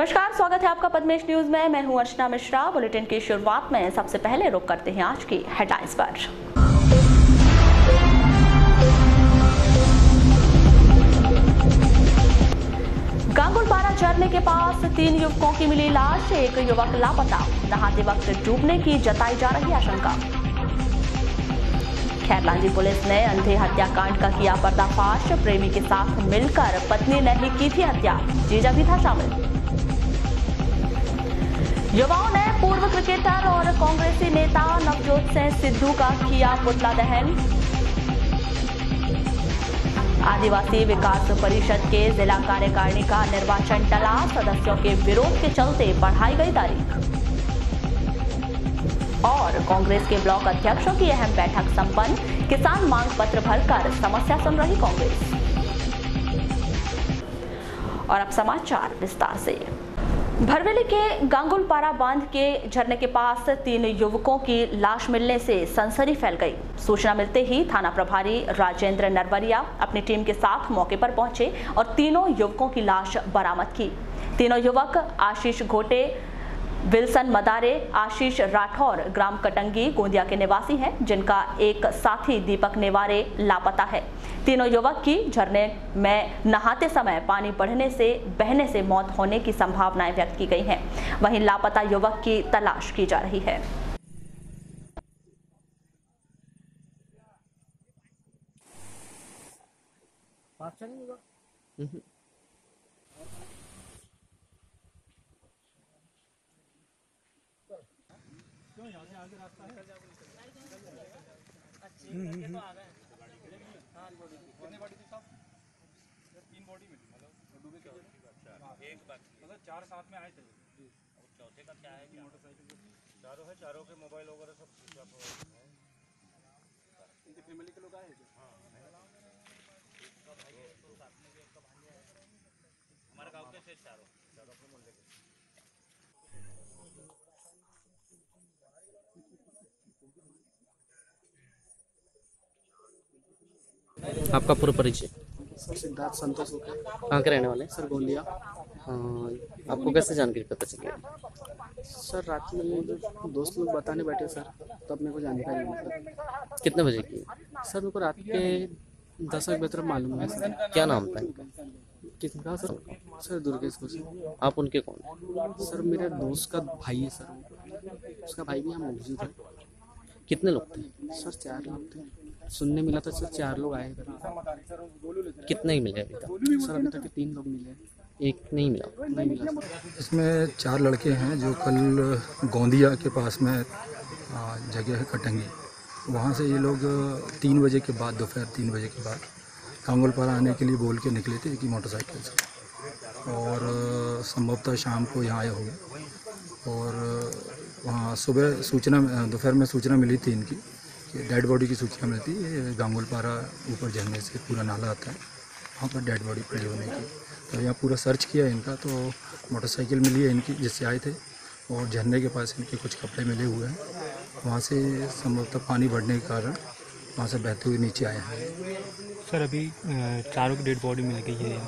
नमस्कार, स्वागत है आपका पद्मेश न्यूज में। मैं हूं अर्चना मिश्रा। बुलेटिन की शुरुआत में सबसे पहले रुक करते हैं आज की हेडलाइंस पर। गांगुलपारा झरने के पास 3 युवकों की मिली लाश, एक युवक लापता, नहाते वक्त डूबने की जताई जा रही आशंका। खैरलांजी पुलिस ने अंधे हत्याकांड का किया पर्दाफाश, प्रेमी के साथ मिलकर पत्नी ने ही की थी हत्या, जीजा भी था शामिल। युवाओं ने पूर्व क्रिकेटर और कांग्रेसी नेता नवजोत सिंह सिद्धू का किया पुतला दहन। आदिवासी विकास परिषद के जिला कार्यकारिणी का निर्वाचन टला, सदस्यों के विरोध के चलते बढ़ाई गई तारीख। और कांग्रेस के ब्लॉक अध्यक्षों की अहम बैठक संपन्न, किसान मांग पत्र भरकर समस्या सुन रही कांग्रेस। और अब समाचार विस्तार से। भरवेली के गांगुलपारा बांध के झरने के पास 3 युवकों की लाश मिलने से सनसनी फैल गई। सूचना मिलते ही थाना प्रभारी राजेंद्र नरवरिया अपनी टीम के साथ मौके पर पहुंचे और तीनों युवकों की लाश बरामद की। तीनों युवक आशीष घोटे, विल्सन मदारे, आशीष राठौर ग्राम कटंगी गोंदिया के निवासी हैं, जिनका एक साथी दीपक नेवारे लापता है। तीनों युवक की झरने में नहाते समय पानी बढ़ने से बहने से मौत होने की संभावनाएं व्यक्त की गई हैं। वहीं लापता युवक की तलाश की जा रही है। कितने बॉडी थी साहब? 3 बॉडी मिली, मतलब डूबे के एक बाकी, मतलब 4 साथ में आए थे जी। और चौथे का क्या है कि मोटरसाइकिल चारों है, चारों के मोबाइल वगैरह सब स्विच ऑफ है। इनके फैमिली के लोग आए हैं? हाँ, इसका भाई है, तो साथ में भी इसका भाई है। हमारे गांव के से चारों अपने मोहल्ले के। आपका पूरा परिचय? सर सिद्धार्थ संतोष होकर। कहाँ के रहने वाले? सर गोंदिया। हाँ, आपको कैसे जानकारी पता चली? सर रात में दोस्त लोग बताने बैठे सर, तब मेरे को जानकारी मिली सर। कितने बजे की? सर मेरे को रात के 10 बजे तरफ मालूम है सर। क्या नाम था इनका? किसका सर? सर दुर्गेश को सर। आप उनके कौन? सर मेरे दोस्त का भाई है सर, उसका भाई भी यहाँ मौजूद है। कितने लोग थे? सर 4 लोग थे, सुनने मिला था सर 4 लोग आए थे। कितने ही मिले अभी तक? सर अभी तक 3 लोग मिले, एक नहीं मिला। नहीं मिला सर। इसमें 4 लड़के हैं जो कल गोंदिया के पास में जगह है कटंगी, वहाँ से ये लोग 3 बजे के बाद, दोपहर 3 बजे के बाद गांगुलपारा आने के लिए बोल के निकले थे कि मोटरसाइकिल से, और संभवतः शाम को यहाँ आए होंगे। और वहाँ सुबह सूचना, दोपहर में सूचना मिली थी इनकी कि डेड बॉडी की सूचना मिलती है। गांगुलपारा ऊपर झरने से पूरा नाला आता है, वहाँ पर डेड बॉडी पड़ी होने की। तो यहाँ पूरा सर्च किया इनका, तो मोटरसाइकिल मिली है इनकी जिससे आए थे, और झरने के पास इनके कुछ कपड़े मिले हुए हैं। वहाँ से संभवतः पानी बढ़ने के कारण वहाँ से बहते हुए नीचे आए हैं। सर अभी 4 की डेड बॉडी मिल गई है।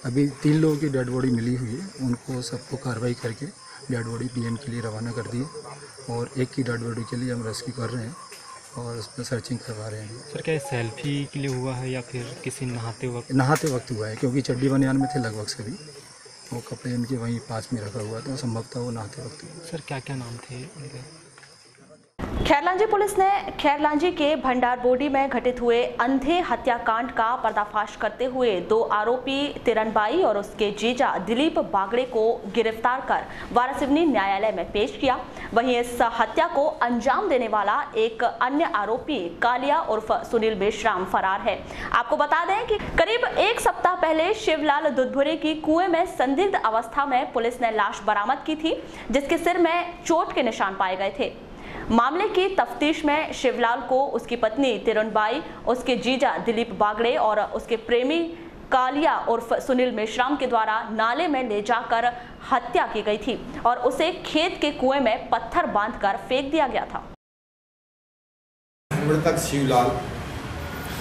अभी 3 लोगों की डेड बॉडी मिली हुई है, उनको सबको कार्रवाई करके डेड बॉडी पीएम के लिए रवाना कर दी है, और एक की डेड बॉडी के लिए हम रेस्क्यू कर रहे हैं और उस पर सर्चिंग करवा रहे हैं। सर क्या सेल्फी के लिए हुआ है या फिर किसी नहाते वक्त हुआ है, क्योंकि चड्डी बनियान में थे लगभग सभी, वो कपड़े उनके वहीं पास में रखा हुआ था, संभवतः वो नहाते वक्त हुआ। सर क्या क्या नाम थे उनके? खैरलांजी पुलिस ने खैरलांजी के भंडारबोडी में घटित हुए अंधे हत्याकांड का पर्दाफाश करते हुए 2 आरोपी तिरनबाई और उसके जीजा दिलीप बागड़े को गिरफ्तार कर वारासिवनी न्यायालय में पेश किया। वहीं इस हत्या को अंजाम देने वाला एक अन्य आरोपी कालिया उर्फ सुनील मेश्राम फरार है। आपको बता दें कि करीब 1 सप्ताह पहले शिवलाल दुधपुरे की कुएं में संदिग्ध अवस्था में पुलिस ने लाश बरामद की थी, जिसके सिर में चोट के निशान पाए गए थे। मामले की तफ्तीश में शिवलाल को उसकी पत्नी तिरुनबाई, उसके जीजा दिलीप बागड़े और उसके प्रेमी कालिया उर्फ सुनील मेश्राम के द्वारा नाले में ले जाकर हत्या की गई थी और उसे खेत के कुएं में पत्थर बांधकर फेंक दिया गया था। मृतक शिवलाल,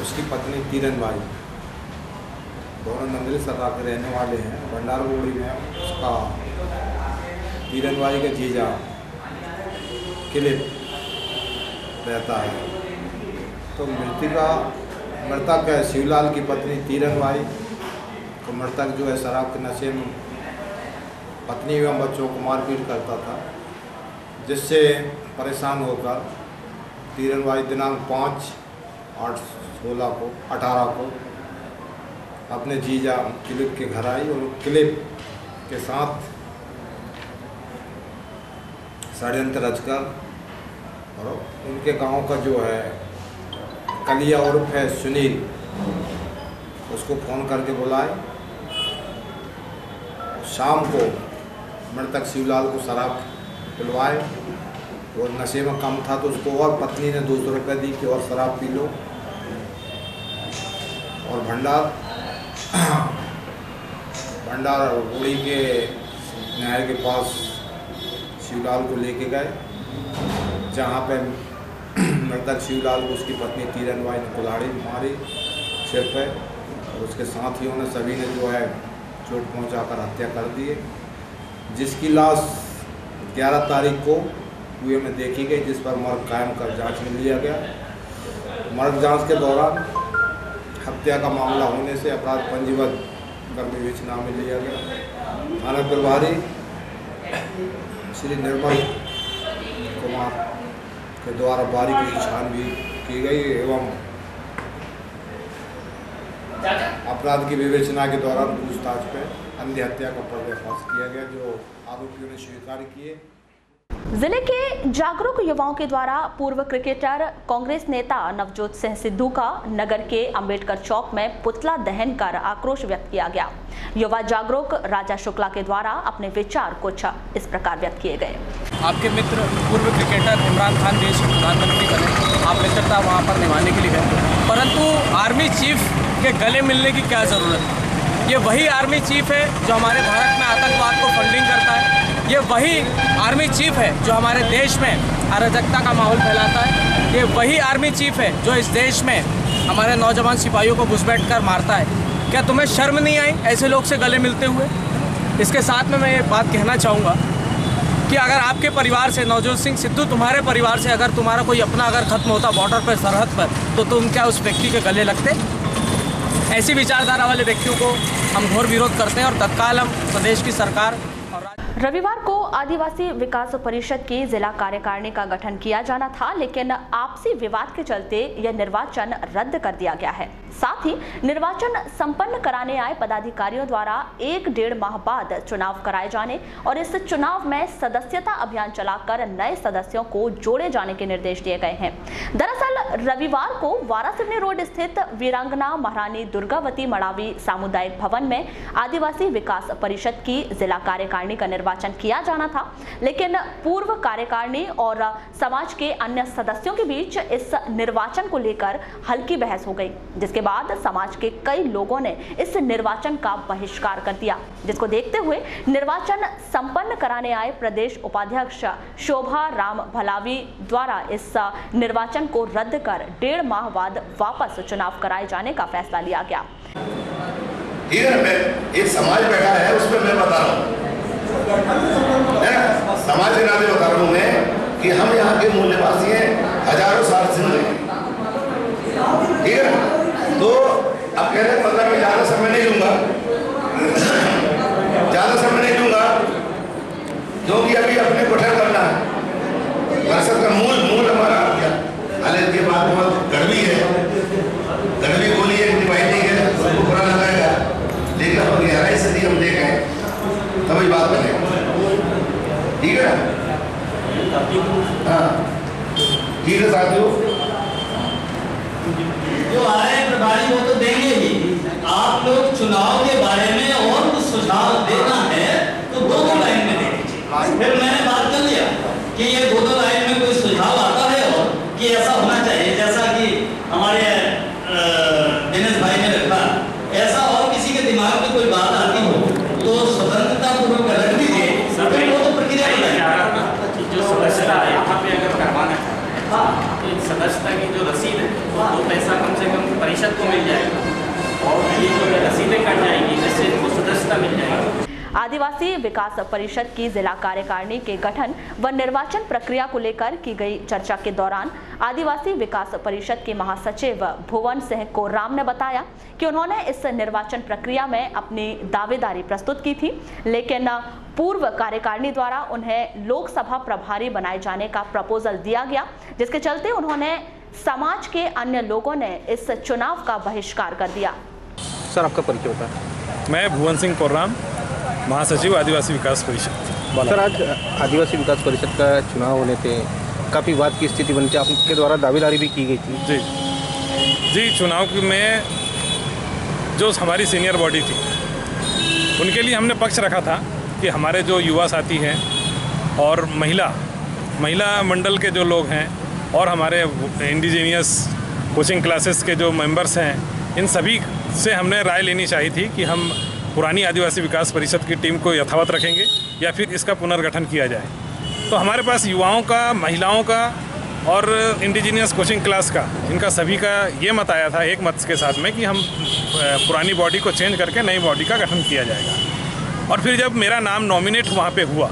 उसकी पत्नी तिरुनबाई दोनों नंदरी सरकार के रहने वाले हैं। भंडारगोड़ी में उसका तीरनबाई का जीजा किलिप रहता है। तो मृतक है शिवलाल की पत्नी तीरनबाई। तो मृतक जो है शराब के नशे में पत्नी एवं बच्चों को मारपीट करता था, जिससे परेशान होकर तीरनबाई दिनांक 5/8/16 को अपने जीजा किलिप के घर आई और किलिप के साथ षड्यंत्र रचकर और उनके गांव का जो है कलिया उर्फ है सुनील, उसको फ़ोन करके बुलाए। शाम को मृतक शिवलाल को शराब पिलवाए और नशे में कम था तो उसको और पत्नी ने 200 रुपये दी कि और शराब पी लो। और भंडारगोड़ी के नहर के पास शिवलाल को लेके गए, जहाँ पे मृतक शिवलाल को उसकी पत्नी तीरनबाई ने कुल्हाड़ी मारी सिर पे और उसके साथियों ने सभी ने जो है चोट पहुंचाकर हत्या कर दी है, जिसकी लाश 11 तारीख को कुएं में देखी गई, जिस पर मर्ग कायम कर जांच में लिया गया। मर्ग जांच के दौरान हत्या का मामला होने से अपराध पंजीबद्ध कर विवेचना में लिया गया। थाना प्रभारी श्री निर्मल कुमार के द्वारा बारीकी छानबीन की गई एवं अपराध की विवेचना के दौरान पूछताछ पे अन्य हत्या का पर्दाफाश किया गया, जो आरोपियों ने स्वीकार किए। जिले के जागरूक युवाओं के द्वारा पूर्व क्रिकेटर कांग्रेस नेता नवजोत सिंह सिद्धू का नगर के अंबेडकर चौक में पुतला दहन कर आक्रोश व्यक्त किया गया। युवा जागरूक राजा शुक्ला के द्वारा अपने विचार कुछ इस प्रकार व्यक्त किए गए। आपके मित्र पूर्व क्रिकेटर इमरान खान देश के प्रधानमंत्री बने, आप मित्रता वहाँ पर निभाने के लिए गए, परंतु आर्मी चीफ के गले मिलने की क्या ज़रूरत है? ये वही आर्मी चीफ है जो हमारे भारत में आतंकवाद को फंडिंग करता है। ये वही आर्मी चीफ है जो हमारे देश में अराजकता का माहौल फैलाता है। ये वही आर्मी चीफ है जो इस देश में हमारे नौजवान सिपाहियों को घुसपैठ कर मारता है। क्या तुम्हें शर्म नहीं आई ऐसे लोग से गले मिलते हुए? इसके साथ में मैं ये बात कहना चाहूँगा कि अगर आपके परिवार से नवजोत सिंह सिद्धू तुम्हारे परिवार से अगर तुम्हारा कोई अपना अगर खत्म होता बॉर्डर पर सरहद पर, तो तुम क्या उस व्यक्ति के गले लगते? ऐसी विचारधारा वाले व्यक्तियों को हम घोर विरोध करते हैं और तत्काल हम प्रदेश की सरकार रविवार को आदिवासी विकास परिषद की जिला कार्यकारिणी का गठन किया जाना था, लेकिन आपसी विवाद के चलते यह निर्वाचन रद्द कर दिया गया है। साथ ही निर्वाचन संपन्न कराने आए पदाधिकारियों द्वारा 1-1.5 माह बाद चुनाव कराए जाने और इस चुनाव में सदस्यता अभियान चलाकर नए सदस्यों को जोड़े जाने के निर्देश दिए गए हैं। दरअसल रविवार को वारासिवनी रोड स्थित वीरांगना महारानी दुर्गावती मड़ावी सामुदायिक भवन में आदिवासी विकास परिषद की जिला कार्यकारिणी का निर्वाचन किया जाना था, लेकिन पूर्व कार्यकारिणी और समाज के अन्य सदस्यों के बीच इस निर्वाचन को लेकर हल्की बहस हो गई, जिसके बाद समाज के कई लोगों ने इस निर्वाचन का बहिष्कार कर दिया, जिसको देखते हुए निर्वाचन संपन्न कराने आए प्रदेश उपाध्यक्ष शोभा राम भलावी द्वारा इस निर्वाचन को रद्द कर 1.5 माह बाद वापस चुनाव कराए जाने का फैसला लिया गया। एक समाज बैठा है, उसमें मैं बता रहा हूँ, समाज के नाते बता रहा हूँ मैं कि हम यहाँ के मूल निवासी हैं, हजारों साल से ठीक है। तो अब कह रहे मतलब मैं ज़्यादा समय नहीं लूँगा, क्योंकि अभी अपने गठन करना है। परिषद का मूल हमारा हालांकि ये बात बहुत कड़वी है, कड़वी बोली है, डिवाइडिंग है, उसको बुरा लगाएगा, लेकिन अब गहराई से भी हम देखें तभी बात बने, ठीक है। हाँ ठीक है साथियों, जो आए प्रभारी वो तो देंगे ही। आप लोग चुनाव के बारे में और कुछ सुझाव देना है तो 2-2 लाइन में दे दीजिए। फिर मैंने बात कर लिया कि ये 2-2 लाइन में कोई सुझाव आता है और कि ऐसा होना चाहिए, जैसा कि हमारे दिनेश भाई ने रखा, ऐसा और किसी के दिमाग में कोई बात आती हो तो स्वतंत्रता पूर्वक रख दीजिए, फिर वो तो प्रक्रिया जो सदस्यता है यहाँ पे अगर करवाना है तो सदस्यता की जो रसीद है वो पैसा कम से कम परिषद को मिल जाएगा और ये जो रसीदें कट सदस्यता मिल जाएगी। आदिवासी विकास परिषद की जिला कार्यकारिणी के गठन व निर्वाचन प्रक्रिया को लेकर की गई चर्चा के दौरान आदिवासी विकास परिषद के महासचिव भुवन सिंह कोर्राम ने बताया कि उन्होंने इस निर्वाचन प्रक्रिया में अपनी दावेदारी प्रस्तुत की थी, लेकिन पूर्व कार्यकारिणी द्वारा उन्हें लोकसभा प्रभारी बनाए जाने का प्रपोजल दिया गया, जिसके चलते उन्होंने समाज के अन्य लोगों ने इस चुनाव का बहिष्कार कर दिया। सर, आपका परिचय होता है? मैं भुवन सिंह कोर्राम, महासचिव आदिवासी विकास परिषद। सर, आज आदिवासी विकास परिषद का चुनाव होने थे, काफ़ी विवाद की स्थिति बनी थी, आपके द्वारा दावेदारी भी की गई थी। जी, चुनाव में जो हमारी सीनियर बॉडी थी उनके लिए हमने पक्ष रखा था कि हमारे जो युवा साथी हैं और महिला मंडल के जो लोग हैं और हमारे इंडिजीनियस कोचिंग क्लासेस के जो मेंबर्स हैं, इन सभी से हमने राय लेनी चाहिए थी कि हम पुरानी आदिवासी विकास परिषद की टीम को यथावत रखेंगे या फिर इसका पुनर्गठन किया जाए। तो हमारे पास युवाओं का, महिलाओं का और इंडिजीनियस कोचिंग क्लास का, इनका सभी का ये मत आया था एक मत के साथ में कि हम पुरानी बॉडी को चेंज करके नई बॉडी का गठन किया जाएगा। और फिर जब मेरा नाम नॉमिनेट वहाँ पे हुआ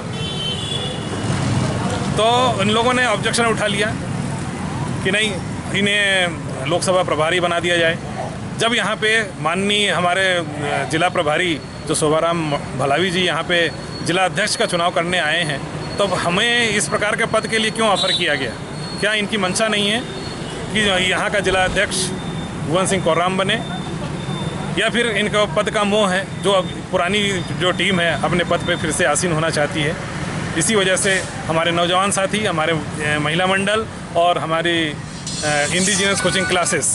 तो इन लोगों ने ऑब्जेक्शन उठा लिया कि नहीं, इन्हें लोकसभा प्रभारी बना दिया जाए। जब यहाँ पे माननीय हमारे जिला प्रभारी जो शोभाराम भलावी जी यहाँ पे जिला अध्यक्ष का चुनाव करने आए हैं, तो हमें इस प्रकार के पद के लिए क्यों ऑफ़र किया गया? क्या इनकी मंशा नहीं है कि यहाँ का जिला अध्यक्ष भुवन सिंह कोर्राम बने, या फिर इनका पद का मोह है, जो पुरानी जो टीम है अपने पद पे फिर से आसीन होना चाहती है? इसी वजह से हमारे नौजवान साथी, हमारे महिला मंडल और हमारी इंडिजिनस कोचिंग क्लासेस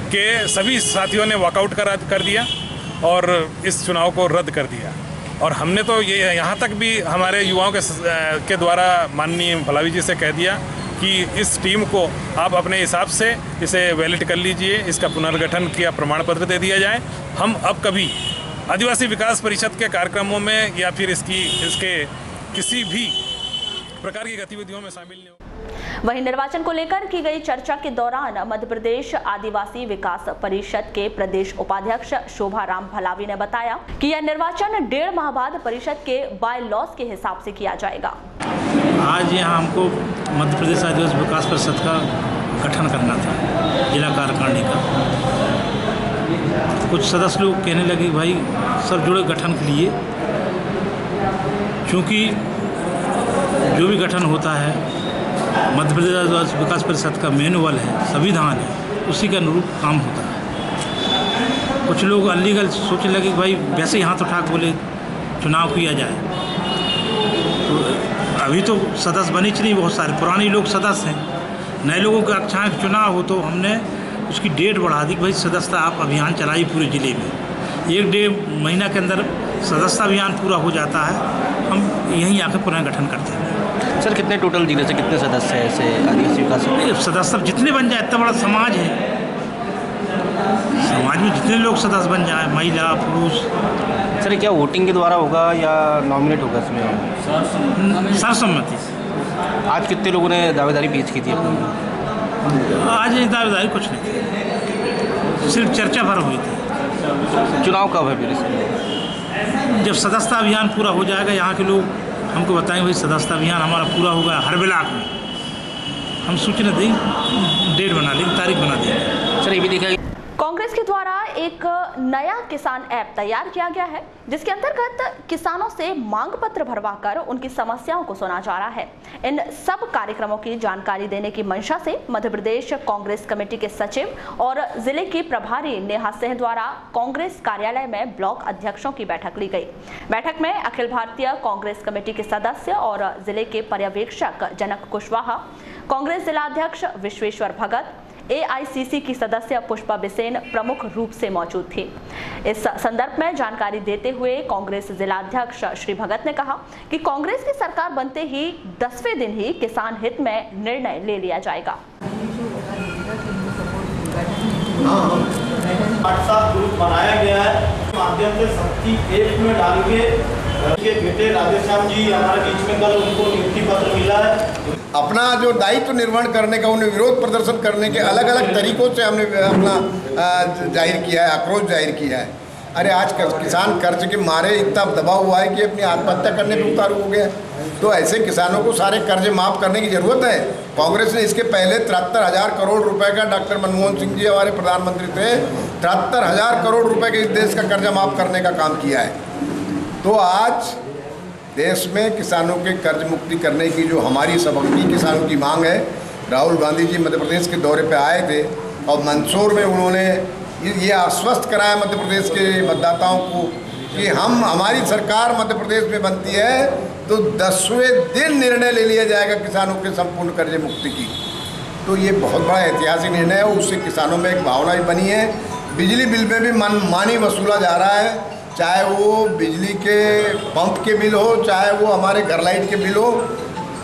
के सभी साथियों ने वॉकआउट कर दिया और इस चुनाव को रद्द कर दिया। और हमने तो ये यहाँ तक भी हमारे युवाओं के द्वारा माननीय भलावी जी से कह दिया कि इस टीम को आप अपने हिसाब से इसे वैलिड कर लीजिए, इसका पुनर्गठन किया प्रमाण पत्र दे दिया जाए। हम अब कभी आदिवासी विकास परिषद के कार्यक्रमों में या फिर इसके किसी भी प्रकार की गतिविधियों में शामिल नहीं हो। वहीं निर्वाचन को लेकर की गई चर्चा के दौरान मध्य प्रदेश आदिवासी विकास परिषद के प्रदेश उपाध्यक्ष शोभाराम भलावी ने बताया कि यह निर्वाचन 1.5 माह बाद परिषद के बाय लॉज के हिसाब से किया जाएगा। आज यहाँ हमको मध्य प्रदेश आदिवासी विकास परिषद का गठन करना था, जिला कार्यकारिणी का। कुछ सदस्य लोग कहने लगे भाई सब जुड़े गठन के लिए, क्योंकि जो भी गठन होता है मध्य प्रदेश आदिवासी विकास परिषद का मैनुअल है, संविधान है, उसी के अनुरूप काम होता है। कुछ लोग अनलीगल सोचने लगे कि भाई वैसे यहाँ तो ठाक बोले चुनाव किया जाए, तो अभी तो सदस्य बने नहीं, बहुत सारे पुराने लोग सदस्य हैं। नए लोगों के अचानक चुनाव हो तो हमने उसकी डेट बढ़ा दी कि भाई सदस्यता आप अभियान चलाइए पूरे ज़िले में। 1-1.5 महीना के अंदर सदस्यता अभियान पूरा हो जाता है, हम यहीं आकर पुनर्गठन करते हैं। सर, कितने टोटल जिले से कितने सदस्य हैं ऐसे आदिवासी विकास? सदस्य जितने बन जाए, इतना बड़ा समाज है, समाज में जितने लोग सदस्य बन जाए, महिला पुरुष। सर, क्या वोटिंग के द्वारा होगा या नॉमिनेट होगा इसमें? सर्वसम्मति। आज कितने लोगों ने दावेदारी पेश की थी अपनी? आज दावेदारी कुछ नहीं थी, सिर्फ चर्चा भर हुई थी। चुनाव कब है फिर इसमें? जब सदस्यता अभियान पूरा हो जाएगा, यहाँ के लोग हमको बताएं भाई सदस्यता अभियान हमारा पूरा होगा हर ब्लॉक में, हम सूचना दें, डेट बना लेंगे, तारीख बना देंगे। सर, ये भी देखा कांग्रेस के द्वारा एक नया किसान ऐप तैयार किया गया है, जिसके अंतर्गत किसानों से मांग पत्र भरवाकर उनकी समस्याओं को सुना जा रहा है। इन सब कार्यक्रमों की जानकारी देने की मंशा से मध्य प्रदेश कांग्रेस कमेटी के सचिव और जिले की प्रभारी नेहा सिंह द्वारा कांग्रेस कार्यालय में ब्लॉक अध्यक्षों की बैठक ली गई। बैठक में अखिल भारतीय कांग्रेस कमेटी के सदस्य और जिले के पर्यवेक्षक जनक कुशवाहा, कांग्रेस जिलाध्यक्ष विश्वेश्वर भगत, AICC की सदस्य पुष्पा बिसेन प्रमुख रूप से मौजूद थी। इस संदर्भ में जानकारी देते हुए कांग्रेस जिलाध्यक्ष श्री भगत ने कहा कि कांग्रेस की सरकार बनते ही 10वें दिन ही किसान हित में निर्णय ले लिया जाएगा। व्हाट्सएप ग्रुप बनाया गया है, माध्यम से सबकी एक में डाल के बेटे राधेश्याम जी हमारे बीच में कल उनको नियुक्ति पत्र मिला है। अपना जो दायित्व निर्वहन करने का, उन्हें विरोध प्रदर्शन करने के अलग अलग तरीकों से हमने अपना जाहिर किया है, आक्रोश जाहिर किया है। अरे आज किसान कर्ज के मारे इतना दबा हुआ है कि अपनी आत्महत्या करने पर उतारू हो गया। तो ऐसे किसानों को सारे कर्ज माफ़ करने की ज़रूरत है। कांग्रेस ने इसके पहले 73,000 करोड़ रुपए का, डॉक्टर मनमोहन सिंह जी हमारे प्रधानमंत्री थे, 73,000 करोड़ रुपए के इस देश का कर्जा माफ़ करने का काम किया है। तो आज देश में किसानों के कर्ज मुक्ति करने की जो हमारी सबकी किसानों की मांग है, राहुल गांधी जी मध्य प्रदेश के दौरे पे आए थे और मंदसौर में उन्होंने ये आश्वस्त कराया मध्य प्रदेश के मतदाताओं को कि हमारी सरकार मध्य प्रदेश में बनती है तो 10वें दिन निर्णय ले लिया जाएगा किसानों के संपूर्ण कर्ज मुक्ति की। तो ये बहुत बड़ा ऐतिहासिक निर्णय है। उससे किसानों में एक भावना भी बनी है। बिजली बिल में भी मनमानी वसूला जा रहा है, चाहे वो बिजली के पंप के बिल हो, चाहे वो हमारे घर लाइट के बिल हो,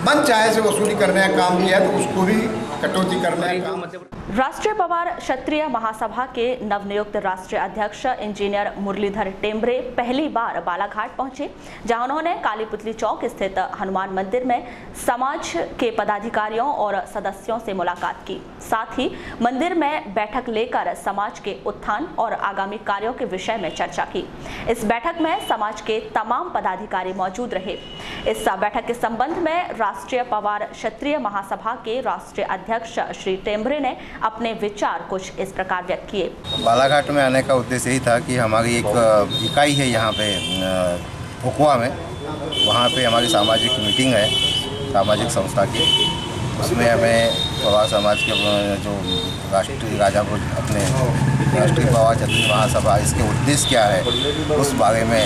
मन चाहे से वसूली करने का काम किया है तो उसको भी कटौती करने का काम। राष्ट्रीय पवार क्षत्रिय महासभा के नवनियुक्त राष्ट्रीय अध्यक्ष इंजीनियर मुरलीधर टेम्बरे पहली बार बालाघाट पहुंचे, जहां उन्होंने कालीपुतली चौक स्थित हनुमान मंदिर में समाज के पदाधिकारियों और सदस्यों से मुलाकात की। साथ ही मंदिर में बैठक लेकर समाज के उत्थान और आगामी कार्यों के विषय में चर्चा की। इस बैठक में समाज के तमाम पदाधिकारी मौजूद रहे। इस बैठक के संबंध में राष्ट्रीय पवार क्षत्रिय महासभा के राष्ट्रीय अध्यक्ष श्री टेम्बरे ने अपने विचार कुछ इस प्रकार व्यक्त किए। बालाघाट में आने का उद्देश्य यही था कि हमारी एक इकाई है यहाँ पे फुकवा में, वहाँ पे हमारी सामाजिक मीटिंग है सामाजिक संस्था की। उसमें हमें पवार समाज के जो राष्ट्रीय राजापुर अपने राष्ट्रीय पवार क्षत्रिय महासभा, इसके उद्देश्य क्या है उस बारे में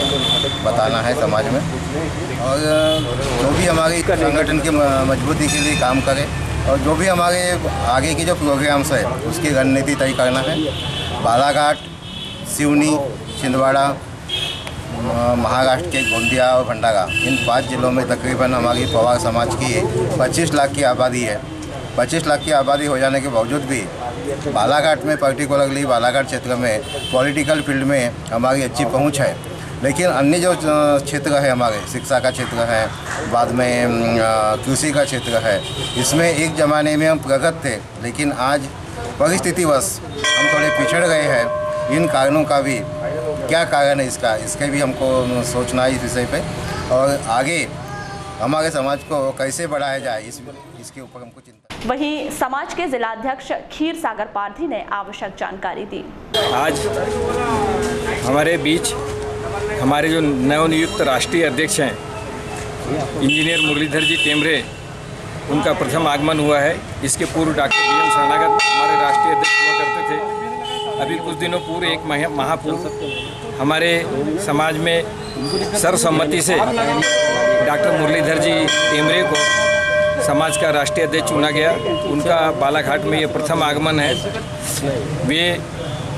बताना है समाज में, और जो भी हमारी संगठन की मजबूती के लिए काम करे और जो भी हमारे आगे की जो प्रोग्राम्स है उसकी रणनीति तय करना है। बालाघाट, सिवनी, छिंदवाड़ा, महाराष्ट्र के गोंदिया और भंडारा, इन 5 जिलों में तकरीबन हमारी पवार समाज की 25 लाख की आबादी है। 25 लाख की आबादी हो जाने के बावजूद भी बालाघाट में पर्टिकुलरली बालाघाट क्षेत्र में पॉलिटिकल फील्ड में हमारी अच्छी पहुंच है। लेकिन अन्य जो क्षेत्र है हमारे, शिक्षा का क्षेत्र है, बाद में कृषि का क्षेत्र है, इसमें एक ज़माने में हम प्रगत थे, लेकिन आज परिस्थितिवश हम थोड़े पिछड़ गए हैं। इन कारणों का भी क्या कारण है इसके भी हमको सोचना है इस विषय पे, और आगे हमारे समाज को कैसे बढ़ाया जाए इसके ऊपर हमको चिंता। वहीं समाज के जिलाध्यक्ष खीर सागर पारधी ने आवश्यक जानकारी दी। आज हमारे बीच हमारे जो नवनियुक्त राष्ट्रीय अध्यक्ष हैं इंजीनियर मुरलीधर जी टेम्बरे, उनका प्रथम आगमन हुआ है। इसके पूर्व डॉक्टर BM शरणागत हमारे राष्ट्रीय अध्यक्ष हुआ करते थे। अभी कुछ दिनों पूर्व एक महापुरुष हमारे समाज में सर्वसम्मति से डॉक्टर मुरलीधर जी टेम्बरे को समाज का राष्ट्रीय अध्यक्ष चुना गया। उनका बालाघाट में ये प्रथम आगमन है। वे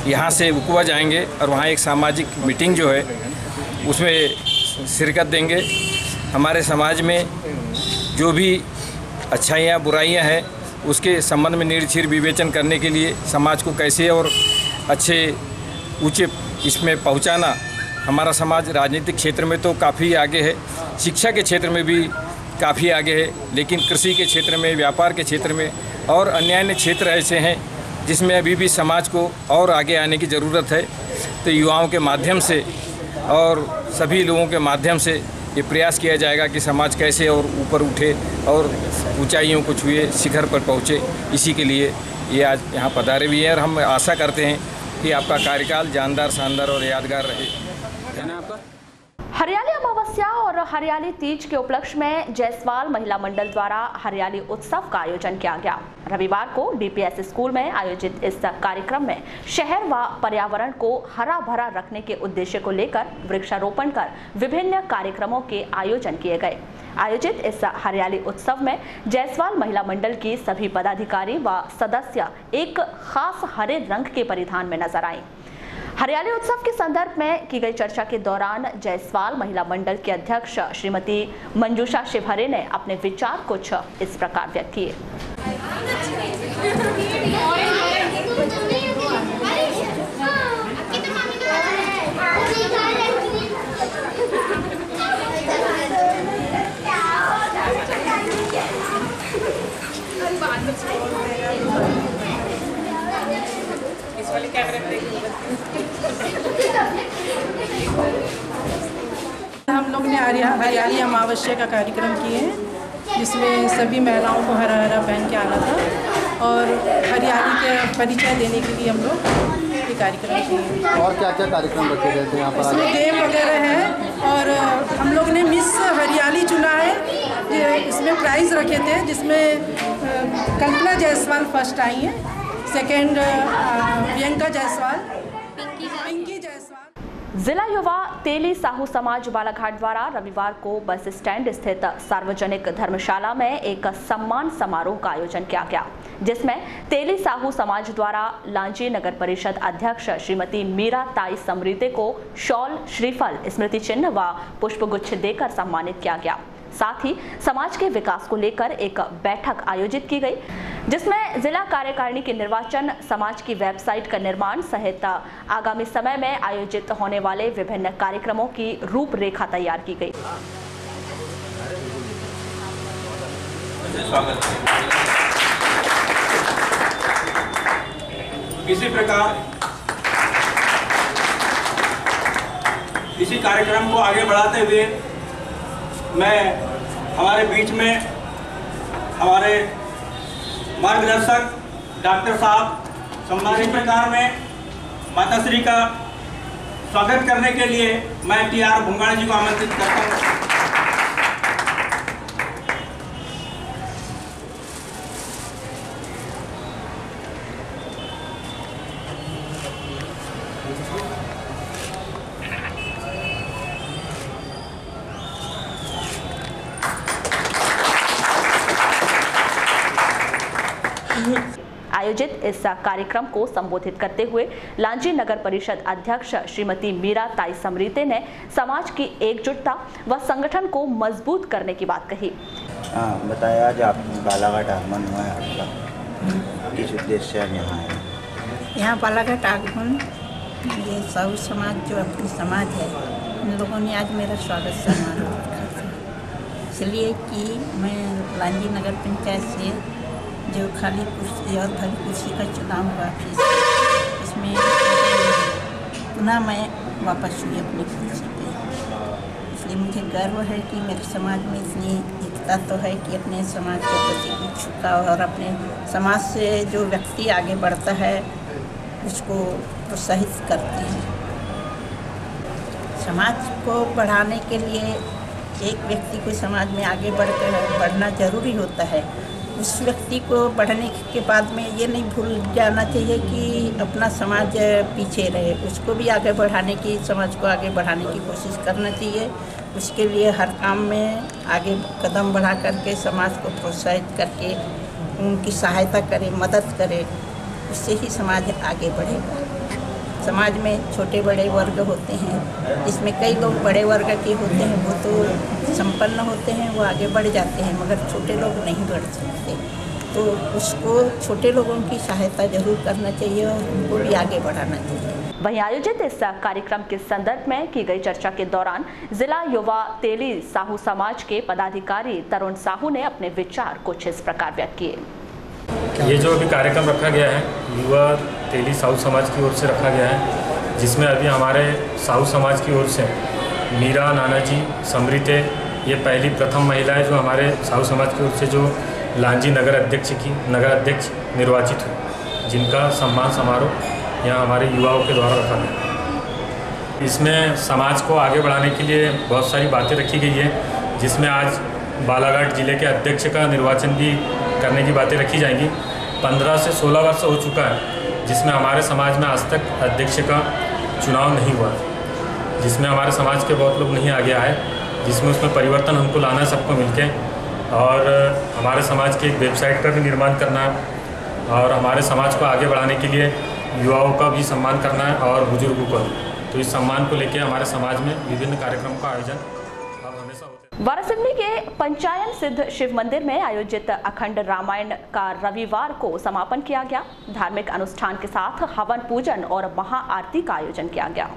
यहाँ से उकवा जाएंगे और वहाँ एक सामाजिक मीटिंग जो है उसमें शिरकत देंगे। हमारे समाज में जो भी अच्छाइयाँ बुराइयाँ हैं उसके संबंध में निर्भर विवेचन करने के लिए समाज को कैसे और अच्छे ऊंचे इसमें पहुंचाना। हमारा समाज राजनीतिक क्षेत्र में तो काफ़ी आगे है, शिक्षा के क्षेत्र में भी काफ़ी आगे है, लेकिन कृषि के क्षेत्र में, व्यापार के क्षेत्र में और अन्य क्षेत्र ऐसे हैं जिसमें अभी भी समाज को और आगे आने की ज़रूरत है। तो युवाओं के माध्यम से और सभी लोगों के माध्यम से ये प्रयास किया जाएगा कि समाज कैसे और ऊपर उठे और ऊंचाइयों को छुए, शिखर पर पहुँचे। इसी के लिए ये आज यहाँ पधारे भी हैं और हम आशा करते हैं कि आपका कार्यकाल जानदार, शानदार और यादगार रहे। हरियाली अमावस्या और हरियाली तीज के उपलक्ष्य में जायसवाल महिला मंडल द्वारा हरियाली उत्सव का आयोजन किया गया। रविवार को DPS स्कूल में आयोजित इस कार्यक्रम में शहर व पर्यावरण को हरा भरा रखने के उद्देश्य को लेकर वृक्षारोपण कर विभिन्न कार्यक्रमों के आयोजन किए गए। आयोजित इस हरियाली उत्सव में जायसवाल महिला मंडल की सभी पदाधिकारी व सदस्य एक खास हरे रंग के परिधान में नजर आए। हरियाली उत्सव के संदर्भ में की गई चर्चा के दौरान जायसवाल महिला मंडल की अध्यक्ष श्रीमती मंजूषा शिवहरे ने अपने विचार कुछ इस प्रकार व्यक्त किए। इस वाले कैमरे में हम लोग ने हरियाली अमावस्या का कार्यक्रम किए हैं, जिसमें सभी महिलाओं को हरा हरा पहन के आना था और हरियाली का परिचय देने के लिए हम लोग ये कार्यक्रम किए हैं। और क्या क्या कार्यक्रम रखे गए थे यहाँ पर? इसमें गेम वगैरह है और हम लोग ने मिस हरियाली चुना है, इसमें प्राइज़ रखे थे, जिसमें कल्पना जायसवाल फर्स्ट आई हैं, सेकेंड प्रियंका जायसवाल, पिंकी जायसवाल। जिला युवा तेली साहू समाज बालाघाट द्वारा रविवार को बस स्टैंड स्थित सार्वजनिक धर्मशाला में एक सम्मान समारोह का आयोजन किया गया, जिसमें तेली साहू समाज द्वारा लांजी नगर परिषद अध्यक्ष श्रीमती मीरा ताई समरीते को शॉल, श्रीफल, स्मृति चिन्ह व पुष्पगुच्छ देकर सम्मानित किया गया। साथ ही समाज के विकास को लेकर एक बैठक आयोजित की गई, जिसमें जिला कार्यकारिणी के निर्वाचन, समाज की वेबसाइट का निर्माण सहित आगामी समय में आयोजित होने वाले विभिन्न कार्यक्रमों की रूपरेखा तैयार की गई। इसी प्रकार इसी कार्यक्रम को आगे बढ़ाते हुए मैं हमारे बीच में हमारे मार्गदर्शक डॉक्टर साहब सम्मानित प्रकार में माताश्री का स्वागत करने के लिए मैं TR भुंगाणी जी को आमंत्रित करता हूँ। आयोजित इस कार्यक्रम को संबोधित करते हुए लांजी नगर परिषद अध्यक्ष श्रीमती मीरा ताई समरीते ने समाज की एकजुटता व संगठन को मजबूत करने की बात कही। बताया आज आप बालाघाट आगमन हुआ है आपका, किस उद्देश्य से आप यहाँ आए? यहाँ बालाघाट आगमन ये साहू समाज जो अपनी समाज है, इन लोगों ने आज मेरा स्वागत समारोह रखा था, इसलिए कि मैं लांजी नगर पंचायत से जो खाली कुर्सी और भरी कुर्सी का चुनाव हुआ फिर इसमें पुनः मैं वापस हुई अपनी कुर्सी पे, इसलिए मुझे गर्व है कि मेरे समाज में इतनी एकता तो है कि अपने समाज के प्रति कुछ झुकाव और अपने समाज से जो व्यक्ति आगे बढ़ता है उसको प्रोत्साहित करते हैं। समाज को बढ़ाने के लिए एक व्यक्ति को समाज में आगे बढ़ना जरूरी होता है। उस व्यक्ति को बढ़ने के बाद में ये नहीं भूल जाना चाहिए कि अपना समाज पीछे रहे, उसको भी आगे बढ़ाने की, समाज को आगे बढ़ाने की कोशिश करना चाहिए। उसके लिए हर काम में आगे कदम बढ़ा करके समाज को प्रोत्साहित करके उनकी सहायता करे, मदद करे, उससे ही समाज आगे बढ़ेगा। समाज में छोटे बड़े वर्ग होते हैं, जिसमें कई लोग बड़े वर्ग के होते हैं, वो तो संपन्न होते हैं, वो आगे बढ़ जाते हैं, मगर छोटे लोग नहीं बढ़ सकते। तो उसको छोटे लोगों की सहायता जरूर करना चाहिए और उनको भी आगे बढ़ाना चाहिए। वहीं आयोजित इस कार्यक्रम के संदर्भ में की गई चर्चा के दौरान जिला युवा तेली साहू समाज के पदाधिकारी तरुण साहू ने अपने विचार कुछ इस प्रकार व्यक्त किए। ये जो अभी कार्यक्रम रखा गया है युवा तेली साहू समाज की ओर से रखा गया है, जिसमें अभी हमारे साहू समाज की ओर से मीरा नानाजी समरीते ये पहली प्रथम महिला है जो हमारे साहू समाज की ओर से जो लांजी नगर अध्यक्ष निर्वाचित हुई, जिनका सम्मान समारोह यहाँ हमारे युवाओं के द्वारा रखा गया। इसमें समाज को आगे बढ़ाने के लिए बहुत सारी बातें रखी गई है, जिसमें आज बालाघाट जिले के अध्यक्ष का निर्वाचन भी करने की बातें रखी जाएंगी। 15 से 16 वर्ष हो चुका है जिसमें हमारे समाज में आज तक अध्यक्ष का चुनाव नहीं हुआ, जिसमें हमारे समाज के बहुत लोग नहीं आगे आए, जिसमें उसमें परिवर्तन हमको लाना है सबको मिलके, और हमारे समाज की एक वेबसाइट का भी निर्माण करना है और हमारे समाज को आगे बढ़ाने के लिए युवाओं का भी सम्मान करना है और बुजुर्गों का। तो इस सम्मान को लेकर हमारे समाज में विभिन्न कार्यक्रमों का आयोजन अब हमेशा होता है। वारासिवनी के पंचायन सिद्ध शिव मंदिर में आयोजित अखंड रामायण का रविवार को समापन किया गया। धार्मिक अनुष्ठान के साथ हवन पूजन और महाआरती का आयोजन किया गया।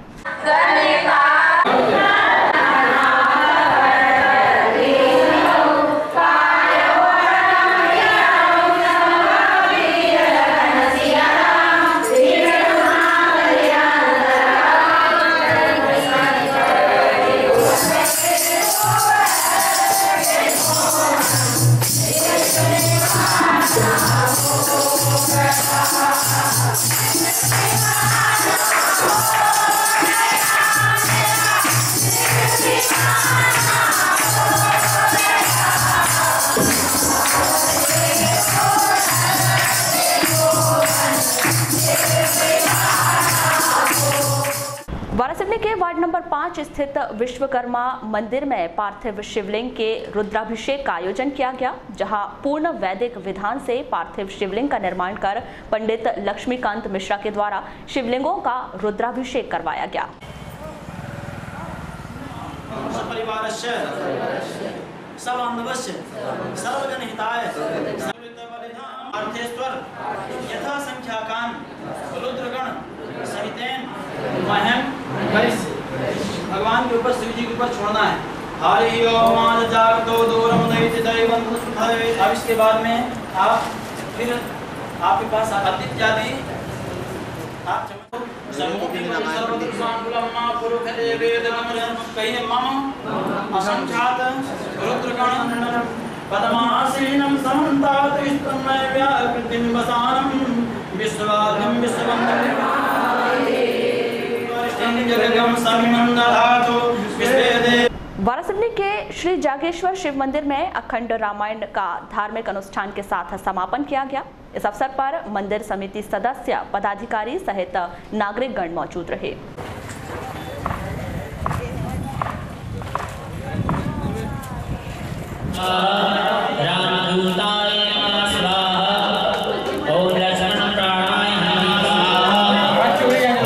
वार्ड नंबर 5 स्थित विश्वकर्मा मंदिर में पार्थिव शिवलिंग के रुद्राभिषेक का आयोजन किया गया, जहां पूर्ण वैदिक विधान से पार्थिव शिवलिंग का निर्माण कर पंडित लक्ष्मीकांत मिश्रा के द्वारा शिवलिंगों का रुद्राभिषेक करवाया गया। यथा संख्याकान रुद्रगण सहितेन महम परिस भगवान के ऊपर, शिव जी के ऊपर छोड़ना है। हरि ओम जागतो दूरम दैत्य दैवं सुधारे। अब इसके बाद में आप फिर आपके पास आदित्यादि आप कहिए मम असंख्यात रुद्रगण पद्मासीनं समन्तात विष्णुमय व्याकृतिं वसानं विश्वाधिं विश्ववन्दनं जगदं समिमंदधातु विश्वेदे। वारासिवनी के श्री जागेश्वर शिव मंदिर में अखंड रामायण का धार्मिक अनुष्ठान के साथ समापन किया गया। इस अवसर पर मंदिर समिति सदस्य, पदाधिकारी सहित नागरिकगण मौजूद रहे। रामदूताय नमः स्वाहा। ओम लक्ष्मण प्राणाय नमः स्वाहा।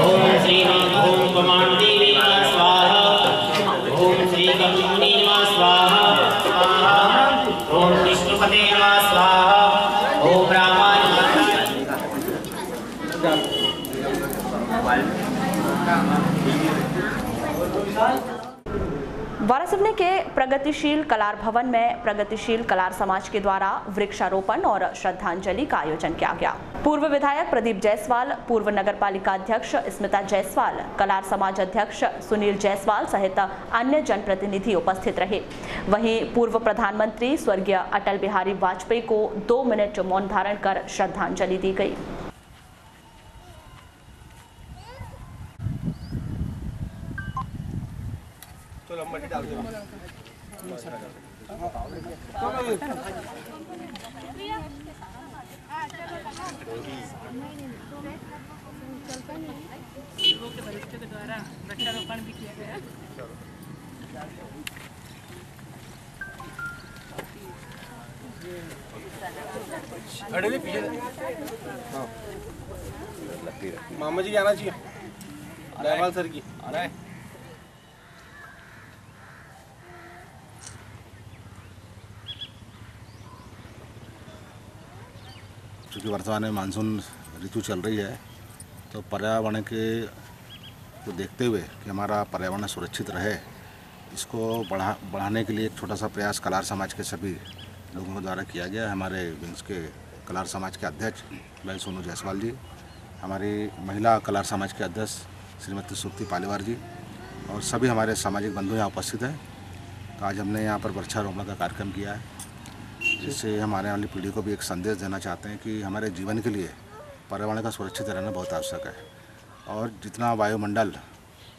ओम श्री ओम कमांडेवी नमः स्वाहा। ओम श्री कपिमुनि नमः स्वाहा। ओम विष्णुपते नमः स्वाहा। ओम रामाय वारासिवनी के प्रगतिशील कलार भवन में प्रगतिशील कलार समाज के द्वारा वृक्षारोपण और श्रद्धांजलि का आयोजन किया गया। पूर्व विधायक प्रदीप जायसवाल, पूर्व नगरपालिका अध्यक्ष स्मिता जायसवाल, कलार समाज अध्यक्ष सुनील जायसवाल सहित अन्य जनप्रतिनिधि उपस्थित रहे। वहीं पूर्व प्रधानमंत्री स्वर्गीय अटल बिहारी वाजपेयी को 2 मिनट मौन धारण कर श्रद्धांजलि दी गई। के द्वारा वृक्षारोपण भी किया गया। मामा जी आना चाहिए, जयपाल सर की आ रहा है। चूँकि वर्तमान में मानसून ऋतु चल रही है, तो पर्यावरण के को देखते हुए कि हमारा पर्यावरण सुरक्षित रहे, इसको बढ़ाने के लिए एक छोटा सा प्रयास कलार समाज के सभी लोगों के द्वारा किया गया है। हमारे विंग्स के कलार समाज के अध्यक्ष भाई सोनू जायसवाल जी, हमारी महिला कलार समाज के अध्यक्ष श्रीमती सुप्ति पालीवार जी और सभी हमारे सामाजिक बंधु यहाँ उपस्थित हैं। तो आज हमने यहाँ पर वृक्षारोपण का कार्यक्रम किया है, जिससे हमारे वाली पीढ़ी को भी एक संदेश देना चाहते हैं कि हमारे जीवन के लिए पर्यावरण का सुरक्षित रहना बहुत आवश्यक है। और जितना वायुमंडल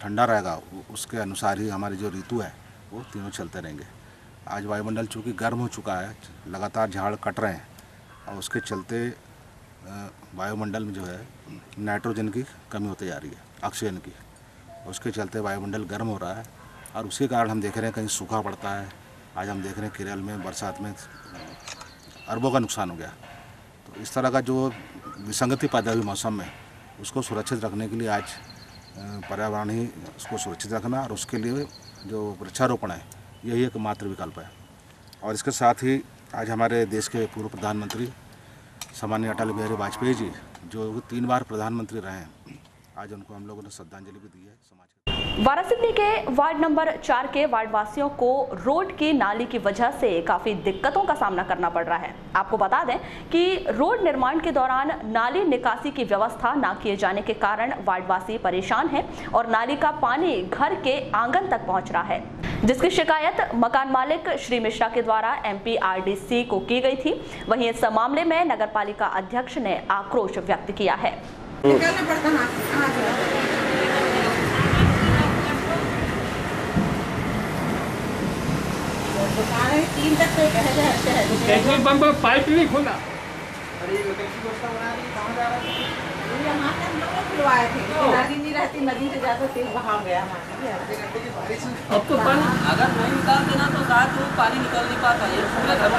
ठंडा रहेगा उसके अनुसार ही हमारी जो ऋतु है वो तीनों चलते रहेंगे। आज वायुमंडल चूँकि गर्म हो चुका है, लगातार झाड़ कट रहे हैं और उसके चलते वायुमंडल में जो है नाइट्रोजन की कमी होती जा रही है, ऑक्सीजन की। उसके चलते वायुमंडल गर्म हो रहा है और उसके कारण हम देख रहे हैं कहीं सूखा पड़ता है। आज हम देख रहे हैं केरल में बरसात में अरबों का नुकसान हो गया। तो इस तरह का जो विसंगति पैदा हुई मौसम में, उसको सुरक्षित रखने के लिए आज पर्यावरण ही उसको सुरक्षित रखना और उसके लिए जो वृक्षारोपण है यही एक मात्र विकल्प है। और इसके साथ ही आज हमारे देश के पूर्व प्रधानमंत्री सम्माननीय अटल बिहारी वाजपेयी जी, जो 3 बार प्रधानमंत्री रहे हैं, आज उनको हम लोगों ने श्रद्धांजलि भी दी है। वारासिवनी के वार्ड नंबर 4 के वार्ड वासियों को रोड की नाली की वजह से काफी दिक्कतों का सामना करना पड़ रहा है। आपको बता दें कि रोड निर्माण के दौरान नाली निकासी की व्यवस्था न किए जाने के कारण वार्डवासी परेशान हैं और नाली का पानी घर के आंगन तक पहुंच रहा है, जिसकी शिकायत मकान मालिक श्री मिश्रा के द्वारा MPRDC को की गई थी। वहीं इस मामले में नगरपालिका अध्यक्ष ने आक्रोश व्यक्त किया है। पाइप नहीं खोला। यहाँ से हम लोग खुलवाए थे, नदी नहीं रहती, नदी से ज़्यादा तेज बहाव गया हमारे। अब तो पानी अगर नहीं निकालते ना तो शायद वो पानी निकल नहीं पाता, ये पूरे घर में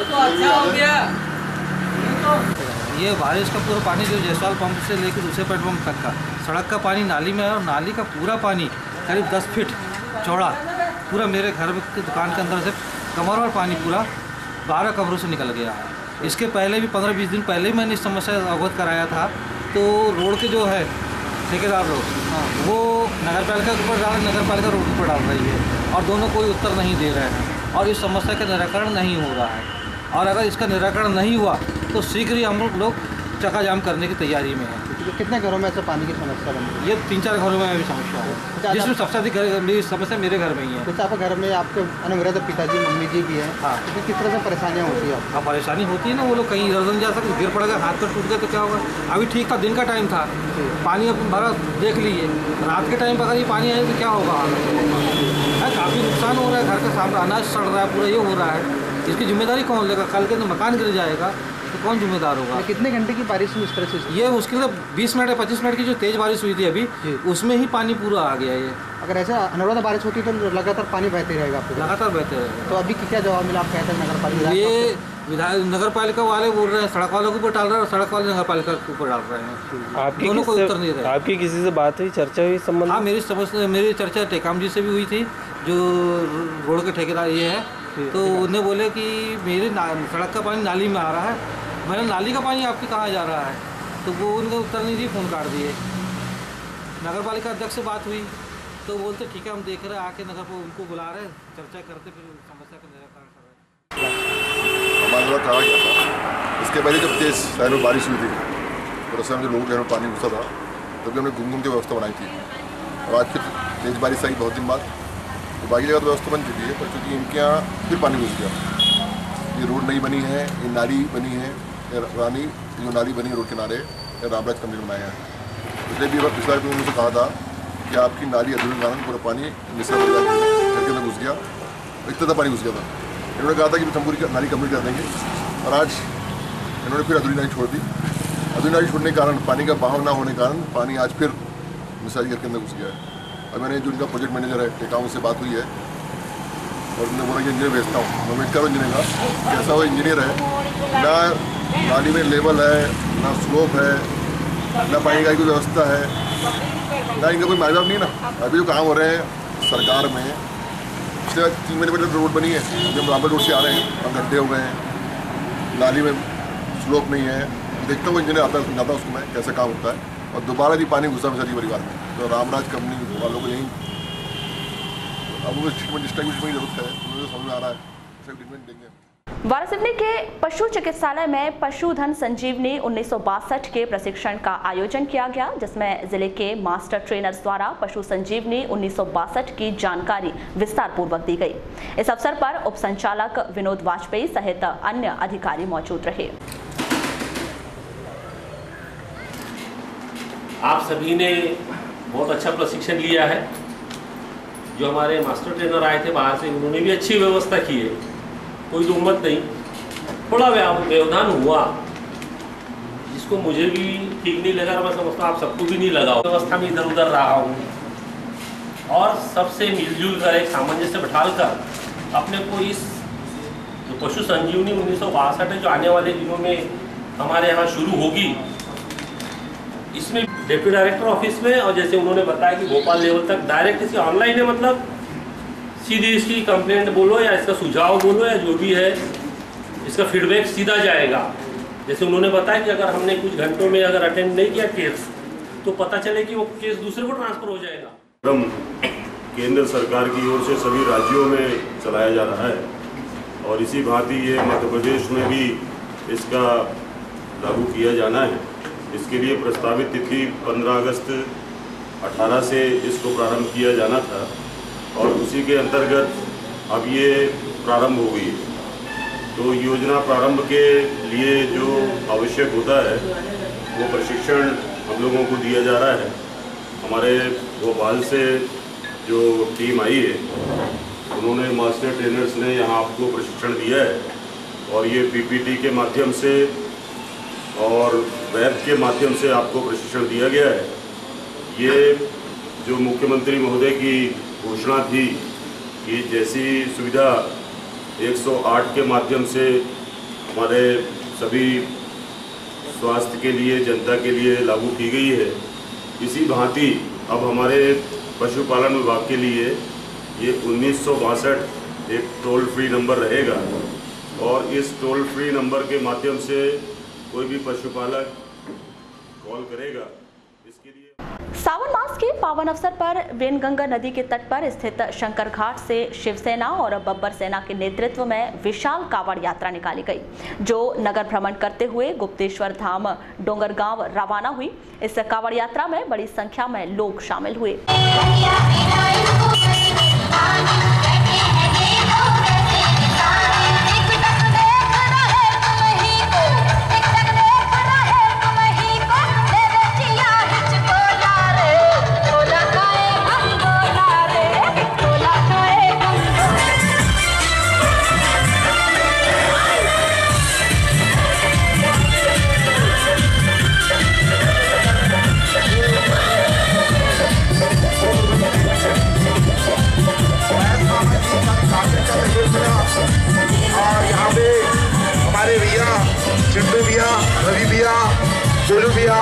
तो अच्छा हो गया। ये बारिश का पूरा पानी जो जयसवाल पंप से लेकर दूसरे पेट्रोल पंप तक का सड़क का पानी नाली में है, और नाली का पूरा पानी करीब 10 फीट चौड़ा पूरा मेरे घर की दुकान के अंदर से कमर और पानी पूरा 12 कमरों से निकल गया है। इसके पहले भी 15-20 दिन पहले ही मैंने इस समस्या से अवगत कराया था। तो रोड के जो है ठेकेदार लोग वो नगरपालिका के ऊपर डाल, नगरपालिका रोड के ऊपर डाल रही है, और दोनों कोई उत्तर नहीं दे रहे हैं, और इस समस्या का निराकरण नहीं हो रहा है। और अगर इसका निराकरण नहीं हुआ तो शीघ्र ही हम लोग चक्का जाम करने की तैयारी में है। कितने घरों में ऐसा पानी की समस्या बन रही है? ये 3-4 घरों में भी समस्या है, जिसमें सबसे अधिक मेरी समस्या मेरे घर में ही है। जैसे आपके घर में आपके अनुग्रह पिताजी मम्मी जी भी हैं, हाँ, तो किस तरह से परेशानियाँ होती है? हाँ, परेशानी होती है ना, वो लोग कहीं इधर उधर जा सकते, गिर पड़ेगा, हाथ पर टूट गए तो क्या होगा। अभी ठीक था, दिन का टाइम था, पानी अब भरा देख लीजिए, रात के टाइम पर अगर ये पानी आए तो क्या होगा। काफ़ी नुकसान हो रहा है, घर का सामने अनाज सड़ रहा है, पूरा ये हो रहा है। इसकी जिम्मेदारी कौन लेगा? कल के मकान गिर जाएगा तो कौन जिम्मेदार होगा? कितने घंटे की बारिश हुई इस तरह से? ये मुश्किल से 20 मिनट या 25 मिनट की जो तेज़ बारिश हुई थी अभी, उसमें ही पानी पूरा आ गया। ये अगर ऐसा अनवरत बारिश होती तो लगातार पानी बहते रहेगा आपको? लगातार बहते रहेगा। तो अभी क्या जवाब मिला? आप कहते हैं नगर पालिका, ये नगर पालिका वाले बोल रहे हैं सड़क वालों के ऊपर डाल रहे हैं, और सड़क वाले नगर पालिका के ऊपर डाल रहे हैं। आपकी दोनों को उत्तर नहीं रहे। आपकी किसी से बात हुई, चर्चा हुई संबंध? हाँ, मेरी चर्चा टेकाम जी से भी हुई थी, जो रोड के ठेकेदार ये है। तो उन्हें बोले कि मेरी सड़क का पानी नाली में आ रहा है। मैंने नाली का पानी आपके कहाँ जा रहा है? तो वो उनका उत्तर नहीं दिए, फ़ोन काट दिए। नगर पालिका अध्यक्ष से बात हुई तो बोलते ठीक है, हम देख रहे हैं, आके नगर को उनको बुला रहे, चर्चा करते, फिर समस्या का निराकरण कर रहे हैं। हमारे द्वारा कहा गया था, इसके पहले जब तेज़ शहर में बारिश हुई थी तो रस्ते में जो लोगों के घर में पानी घुसा था, तभी हमने घूम की व्यवस्था बनाई थी। और आज फिर तेज़ बारिश आई बहुत दिन बाद, तो बाकी जगह तो व्यवस्था बन चुकी है, पर चूँकि इनके यहाँ फिर पानी घुस गया। ये रोड नहीं बनी है, ये नाली बनी है, रानी जो नाली बनी है रोड किनारे, रामराज कंपनी बनाया है। इसलिए भी पिछला भी उन्होंने कहा था कि आपकी नाली अधूरी कारण पूरा पानी मिश्रा घर के अंदर घुस गया, इतना पानी घुस गया था। इन्होंने कहा था कि हम पूरी नाली कंप्लीट कर देंगे, और आज इन्होंने फिर अधूरी नाली छोड़ दी। अधूरी नाली छोड़ने के कारण, पानी का बहाव ना होने के कारण पानी आज फिर मिश्रा घर के अंदर घुस गया है। और मैंने जो इनका प्रोजेक्ट मैनेजर है टेकाम से बात हुई है, और उन्होंने बोला कि इंजीनियर भेजता हूँ। मैं उम्मीद करूँ इंजीनियर का, कैसा वो इंजीनियर है, ना नाली में लेवल है, ना स्लोप है, ना पानी का कोई व्यवस्था है, ना इनका कोई मायबाप नहीं ना। अभी जो काम हो रहे हैं सरकार में, पिछले 3 महीने पहले रोड बनी है, जब रामपुर रोड से आ रहे हैं और गड्ढे हो गए हैं, नाली में स्लोप नहीं है। देखता हूँ इंजीनियर आता है, समझाता हूँ उसको मैं कैसे काम होता है। और दोबारा भी पानी घुसा मिसाली परिवार में, तो रामराज कंपनी वालों को यही अब वो डिस्ट्रीब्यूशन की जरूरत है, मुझे समझ में आ रहा है, ट्रीटमेंट देंगे। वारासिवनी के पशु चिकित्सालय में पशुधन संजीवनी 1962 के प्रशिक्षण का आयोजन किया गया, जिसमें जिले के मास्टर ट्रेनर्स द्वारा पशु संजीवनी 1962 की जानकारी विस्तार पूर्वक दी गई। इस अवसर पर उप संचालक विनोद वाजपेयी सहित अन्य अधिकारी मौजूद रहे। आप सभी ने बहुत अच्छा प्रशिक्षण लिया है। जो हमारे मास्टर ट्रेनर आए थे बाहर से, उन्होंने भी अच्छी व्यवस्था की है, कोई दो मत नहीं। थोड़ा व्यवधान हुआ जिसको मुझे भी ठीक नहीं लगा, मैं समझता हूँ आप सबको भी नहीं लगा। व्यवस्था में इधर उधर रहा हूँ, और सबसे मिलजुल कर एक सामंजस्य बैठाकर अपने को इस जो पशु संजीवनी 1962 है, जो आने वाले दिनों में हमारे यहाँ शुरू होगी, इसमें डिप्टी डायरेक्टर ऑफिस में, और जैसे उन्होंने बताया कि भोपाल लेवल तक डायरेक्ट इसकी ऑनलाइन है, मतलब सीधी इसकी कंप्लेंट बोलो या इसका सुझाव बोलो या जो भी है, इसका फीडबैक सीधा जाएगा। जैसे उन्होंने बताया कि अगर हमने कुछ घंटों में अगर अटेंड नहीं किया केस, तो पता चले कि वो केस दूसरे को ट्रांसफर हो जाएगा। केंद्र सरकार की ओर से सभी राज्यों में चलाया जा रहा है, और इसी भांति ये मध्य प्रदेश में भी इसका लागू किया जाना है। इसके लिए प्रस्तावित तिथि 15 अगस्त 18 से इसको प्रारंभ किया जाना था, और उसी के अंतर्गत अब ये प्रारंभ हो गई है। तो योजना प्रारंभ के लिए जो आवश्यक होता है वो प्रशिक्षण हम लोगों को दिया जा रहा है। हमारे भोपाल से जो टीम आई है उन्होंने मास्टर ट्रेनर्स ने यहाँ आपको प्रशिक्षण दिया है और ये पीपीटी के माध्यम से और वेब के माध्यम से आपको प्रशिक्षण दिया गया है। ये जो मुख्यमंत्री महोदय की घोषणा थी कि जैसी सुविधा 108 के माध्यम से हमारे सभी स्वास्थ्य के लिए, जनता के लिए लागू की गई है, इसी भांति अब हमारे पशुपालन विभाग के लिए ये 1962 एक टोल फ्री नंबर रहेगा और इस टोल फ्री नंबर के माध्यम से कोई भी पशुपालक कॉल करेगा। इसके लिए सावन मास के पावन अवसर पर वेनगंगा नदी के तट पर स्थित शंकर घाट से शिवसेना और बब्बर सेना के नेतृत्व में विशाल कावड़ यात्रा निकाली गई, जो नगर भ्रमण करते हुए गुप्तेश्वर धाम डोंगरगांव रवाना हुई। इस कावड़ यात्रा में बड़ी संख्या में लोग शामिल हुए। और यहाँ पे हमारे भैया चिंटू भैया, रवि भैया, गोलू भैया,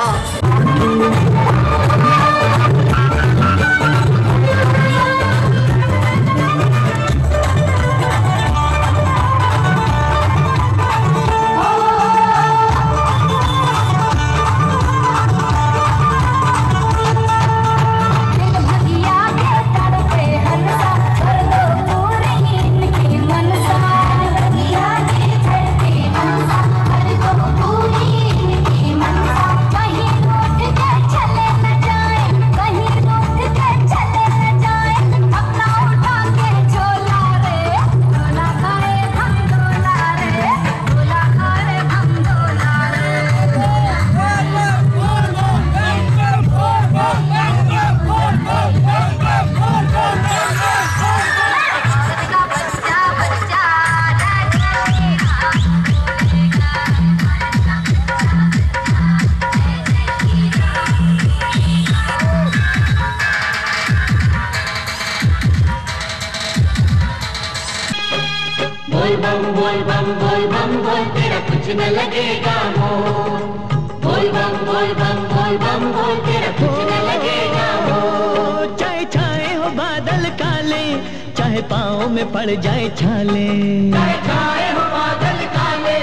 बोल बम बोल तेरा कुछ न लगेगा मोह। बोल बम बोल तेरा कुछ न लगेगा मोह। चाहे छाए हो बादल काले, चाहे पाँव में पड़ जाए छाले, चाहे छाए हो बादल काले,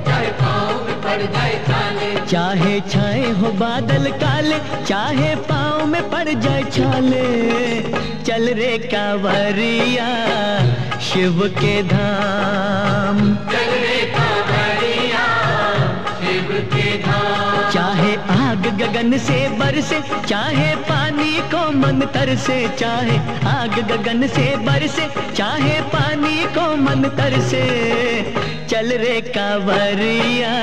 चाहे पाँव में पड़ जाए छाले, चाहे छाए हो बादल काले, चाहे पाँव में पड़ जाए छाले। चल रे कांवरिया शिव के धाम, चल रे कांवरिया शिव के धाम। चाहे आग गगन से बरसे, चाहे पानी को मन तरसे, चाहे आग गगन से बरसे, चाहे पानी को मन तरसे। चल रे कांवरिया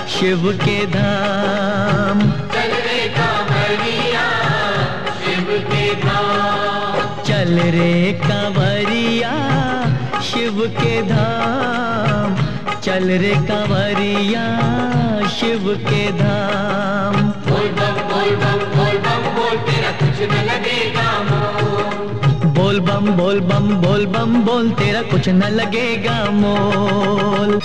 शिव के धाम, चल रे कांवरिया शिव के धाम। चल रे कांवरिया शिव के धाम, चल रे कांवरिया शिव के धाम। बोल बम बोल तेरा कुछ न लगेगा मोल। बोल बम बोल तेरा कुछ न लगेगा मोल।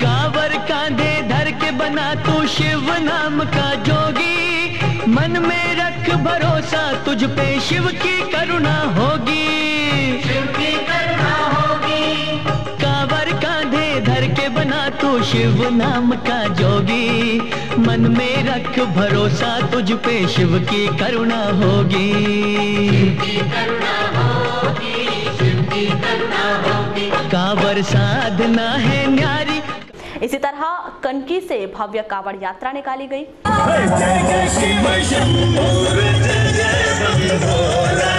कांवर कांधे धर के बना तू शिव नाम का जोगी, मन में रख भरोसा तुझ पे शिव की करुणा होगी, शिव की करुणा होगी। कांवर कांधे धर के बना तू शिव नाम का जोगी, मन में रख भरोसा तुझ पे शिव की करुणा होगी, शिव की करुणा होगी, शिव की करुणा होगी। कांवर साधना है न्यारी। इसी तरह कनकी से भव्य कावड़ यात्रा निकाली गई। जय जय शिव शंभो जय जय बम भोला।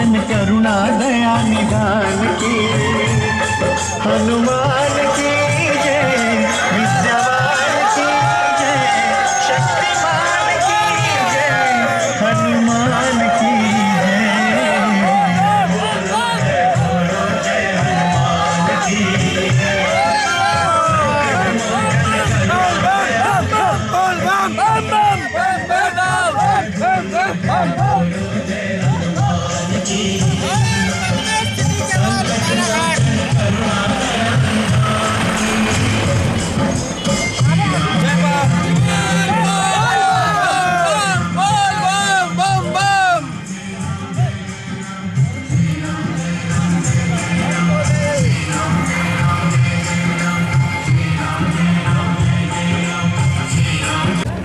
मोचन करुणा दया निधान की, हनुमान की जय, विद्यावान की जय, शक्तिमान की जय, हनुमान की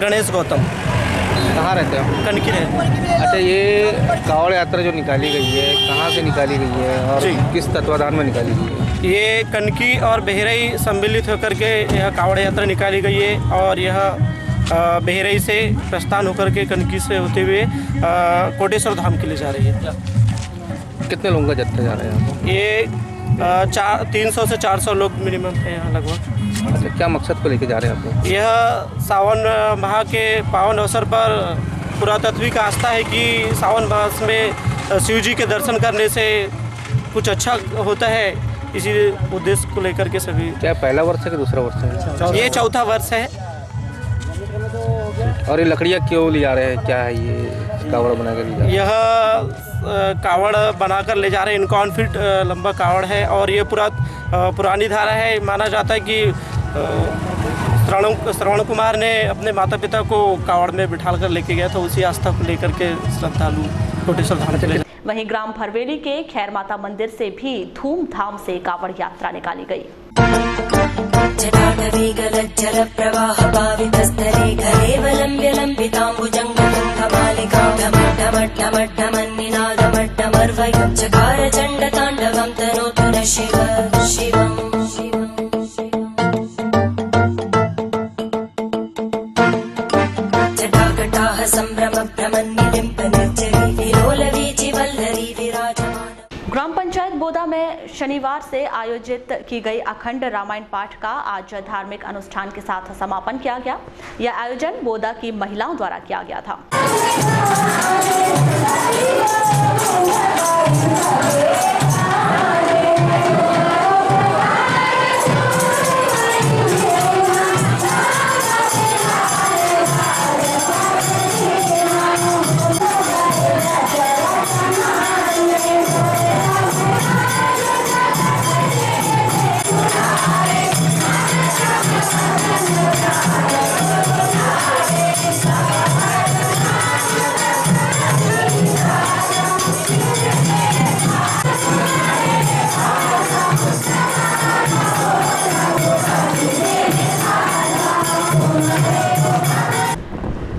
गणेश गौतम। कहाँ रहते हो? कनकी रहते। अच्छा, ये कावड़ यात्रा जो निकाली गई है कहाँ से निकाली गई है और किस तत्वाधान में निकाली गई है? ये कनकी और बहरई सम्मिलित होकर के यह कावड़ यात्रा निकाली गई है और यह बहरई से प्रस्थान होकर के कनकी से होते हुए कोटेश्वर धाम के लिए जा रही है। कितने लोगों का जत्था जा रहा है? ये 300 से 400 लोग मिनिमम है यहाँ लगभग। अच्छा, क्या मकसद को लेके जा रहे हैं आप? यह सावन माह के पावन अवसर पर पुरातत्विक आस्था है कि सावन मास में शिव जी के दर्शन करने से कुछ अच्छा होता है, इसी उद्देश्य को लेकर के सभी। क्या पहला वर्ष है कि दूसरा वर्ष है? ये चौथा वर्ष है। और ये लकड़ियाँ क्यों ले जा रहे हैं, क्या है ये कावड़ बना कर ले जा रहे हैं? यह कावड़ बनाकर ले जा रहे हैं। 51 फीट लंबा कावड़ है और ये पुरानी धारा है। माना जाता है कि श्रवण कुमार ने अपने माता पिता को कावड़ में बिठाल कर लेके गया था, उसी आस्था को लेकर के श्रद्धालु कोटेश्वर धाम चले। वहीं ग्राम भरवेली के खैर माता मंदिर से भी धूमधाम से कावड़ यात्रा निकाली गई। जल प्रवाह पावितस्तरे घरेवलम्ब्य लम्बिताम्बुजङ्गमालिकां ढमढमढमढमन्निनादमड्डमर्वयं चकार चण्डताण्डवं तनोतु न शिव शिवम्। जटाकटाः सम्भ्रमभ्रमन्निलिम्पनिर्जरी विलोलवीचि वल्लरी विराजमान। ग्राम पंचायत बोदा में शनिवार से आयोजित की गई अखंड रामायण पाठ का आज धार्मिक अनुष्ठान के साथ समापन किया गया। यह आयोजन बोदा की महिलाओं द्वारा किया गया था।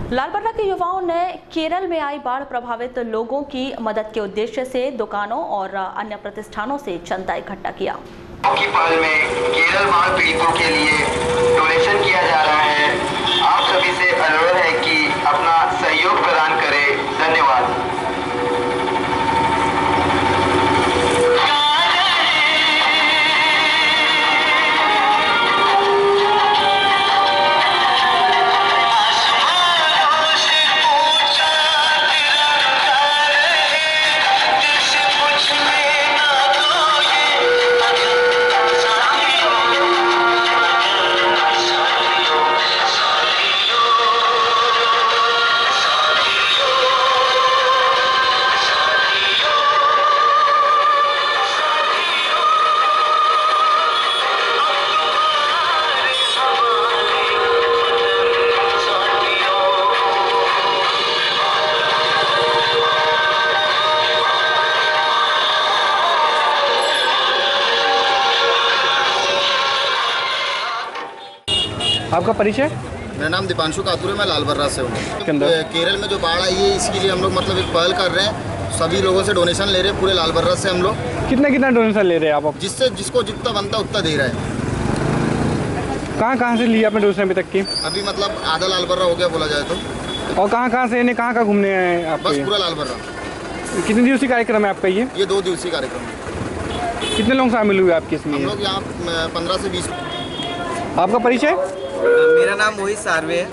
लालबर्रा के युवाओं ने केरल में आई बाढ़ प्रभावित लोगों की मदद के उद्देश्य से दुकानों और अन्य प्रतिष्ठानों से चंदा इकट्ठा किया। की पहल में केरल बाढ़ पीड़ितों के लिए डोनेशन किया जा रहा है। आप सभी से अनुरोध है कि अपना सहयोग प्रदान करें। धन्यवाद। आपका परिचय? मेरा नाम दीपांशु कातुर है, मैं लालबर्रा से हूँ। केरल में जो बाढ़ आई है इसके लिए हम लोग मतलब एक पहल कर रहे हैं। सभी लोगों से डोनेशन ले रहे हैं, पूरे लालबर्रा से हम लोग। कितना डोनेशन ले रहे हैं आप? जिससे जिसको जितना बनता उतना दे रहा है। कहाँ से लिया आपने डोनेशन अभी तक की? अभी मतलब आधा लालबर्रा हो गया बोला जाए तो। और कहाँ से कहाँ घूमने आए आप? बस पूरा लालबर्रा। कितने दिवसीय कार्यक्रम है आपका ये? 2 दिवसीय कार्यक्रम है। कितने लोग शामिल हुए आपके इसमें? हम लोग यहाँ 15 से 20। आपका परिचय? मेरा नाम मोहित सार्वे है।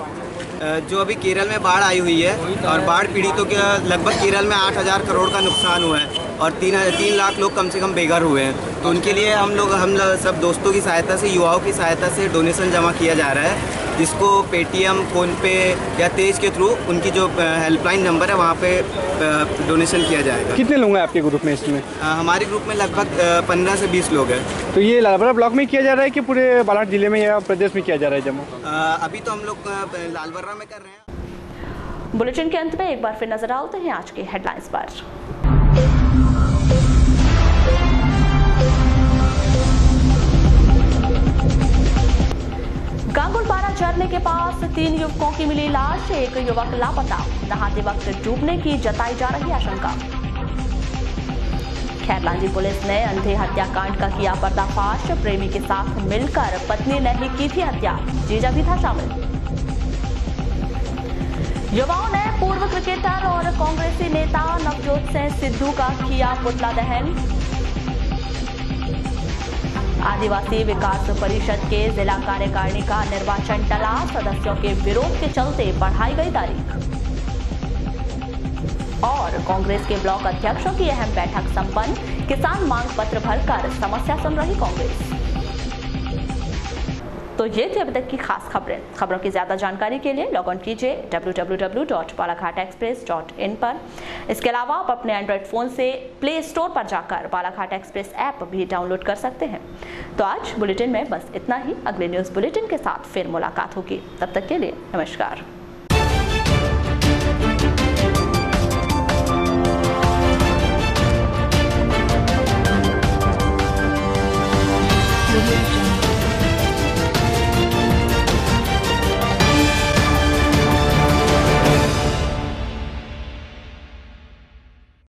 जो अभी केरल में बाढ़ आई हुई है और बाढ़ पीड़ितों के लगभग केरल में 8,000 करोड़ का नुकसान हुआ है और 3 लाख लोग कम से कम बेघर हुए हैं। तो उनके लिए हम लोग सब दोस्तों की सहायता से, युवाओं की सहायता से डोनेशन जमा किया जा रहा है, जिसको पेटीएम, फ़ोनपे या तेज के थ्रू उनकी जो हेल्पलाइन नंबर है वहाँ पे डोनेशन किया जाएगा। कितने लोग हैं आपके ग्रुप में इसमें? हमारे ग्रुप में लगभग 15 से 20 लोग हैं। तो ये लालबर्रा ब्लॉक में किया जा रहा है कि पूरे बालाघाट जिले में या प्रदेश में किया जा रहा है जमा? अभी तो हम लोग लालबर्रा में कर रहे हैं। बुलेटिन के अंत में एक बार फिर नजर डालते हैं आज के हेडलाइंस पर। गांगुलपारा झरने के पास 3 युवकों की मिली लाश, एक युवक लापता, नहाते वक्त डूबने की जताई जा रही आशंका। खैरलांजी पुलिस ने अंधे हत्याकांड का किया पर्दाफाश, प्रेमी के साथ मिलकर पत्नी ने ही की थी हत्या, जीजा भी था शामिल। युवाओं ने पूर्व क्रिकेटर और कांग्रेसी नेता नवजोत सिंह सिद्धू का किया पुतला दहन। आदिवासी विकास परिषद के जिला कार्यकारिणी का निर्वाचन टला, सदस्यों के विरोध के चलते बढ़ाई गई तारीख। और कांग्रेस के ब्लॉक अध्यक्षों की अहम बैठक संपन्न, किसान मांग पत्र भरकर समस्या सुन रही कांग्रेस। तो ये थी अभी तक की खास खबरें। खबरों की ज्यादा जानकारी के लिए लॉग ऑन कीजिए www.balaghategh.in पर। इसके अलावा आप अपने एंड्रॉइड फोन से प्ले स्टोर पर जाकर बालाघाट एक्सप्रेस ऐप भी डाउनलोड कर सकते हैं। तो आज बुलेटिन में बस इतना ही। अगले न्यूज बुलेटिन के साथ फिर मुलाकात होगी, तब तक के लिए नमस्कार।